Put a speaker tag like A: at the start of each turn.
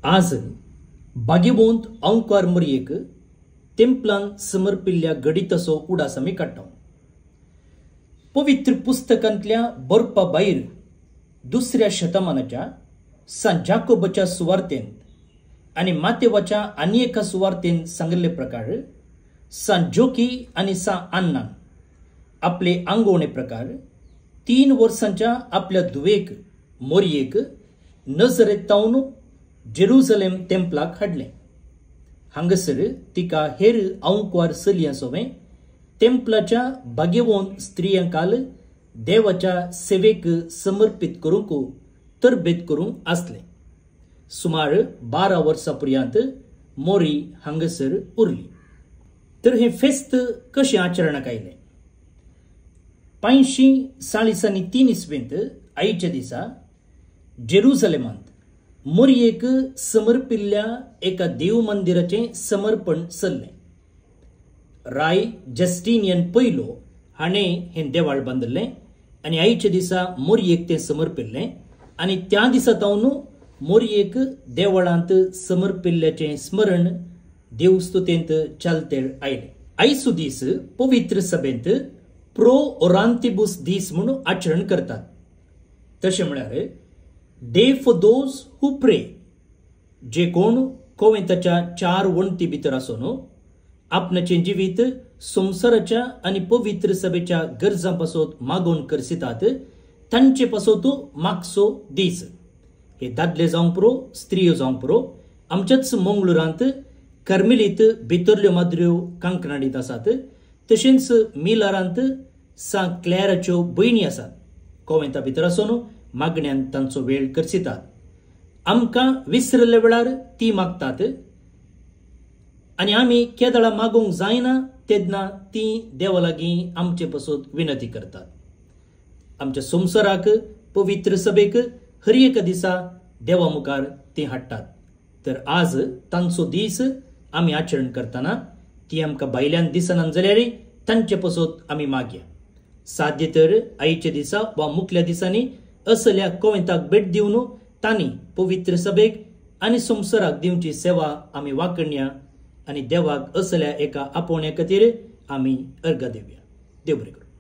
A: आज बागेवंत ओंकार मरयेक तेंपलान समर्पिल्ल्या गडितसो उडास आमी काडटा। पवित्र पुस्तकांतल्या बरपा भायर दुसऱ्या शतमानाच्या सान जाकोबाच्या सुवार्तेंत आनी मातेवाच्या आनी एका सुवार्तेंत सांगिल्ले प्रकार सान जोकी आनी सान आन्नान आपले आंगवणे प्रकार 3 वर्सांच्या आपल्या धुवेक मोरयेक नजरेतावन जेरुसलेम तेंपलाक हाडले। हांगसर तिका हेर ओंकार चलयांसोवें तेंपलाच्या बागेवंत स्त्रियांकाल देवाच्या सेवेक समर्पित करूंक तरबेत करूंक आसले। सुमार 12 वर्सां पर्यंत मोरी हांगसर उरली। तर हे फेस्त कशें आचरणाक आयलें? 543 इसवेंत आयच्या दिसा जेरुसलेमांत मोरयेक समर्पिल्ल्या एका देव मंदिराचें समर्पण चल्लें। राय जस्टिनियन पयलो हाणें हें देवाळ बांदलें आनी आयच्या दिसा मोरयेक तें समर्पिल्लें आनी त्या दिसातावन मोरयेक देवळांत समर्पिल्ल्याचें स्मरण देवस्तुतेंत चालतेळ आयलें। आयचो दीस पवित्र सभेंत प्रो ओरांतिबूस दीस म्हणून आचरण करतात। तशें म्हळ्यार डे फॉर दोज हू प्रे, जे कोण कोवेंताच्या 4 वण्टी भितर आसून आपणाचें जिवीत संवसाराच्या आनी पवित्र सभेच्या गरजां पासत मागोवन करसितात तांचे पासत मागचो दीस। हे दादले जावंक पुरो, स्त्रियो जावंक पुरो, आमच्याच मंगळुरांत कार्मेलीत भितरल्यो माद्र्यो कांकणाडीत आसात। तशेंच मिलारांत सान क्लॅराच्यो भयणी आसात। कोवेंता भितर आसून मागण्यांत तांचो वेळ करसितात। आमकां विसरल्या वेळार ती मागतात आनी आमी केदळा मागोवंक जायना तेन्ना ती देवा लागीं आमचे पासत विनंती करतात। आमच्या संवसाराक पवित्र सभेक हर एका दिसा देवा मुखार ती हाडटात। तर आज तांचो दीस आमी आचरण करतना ती आमकां भायल्यान दिसनात जाल्यार तांचे पासत आमी मागया। साध्य तर आयच्या दिसा वा मुखल्या दिसांनी असल्या कोवेंताक भेट दिवन तांणी पवित्र सभेक आनी संवसाराक दिवची सेवा आमी वाकणया आनी देवाक असल्या एका आपोवण्या खातीर आमी अर्घ दिवया। देव बरें करूं।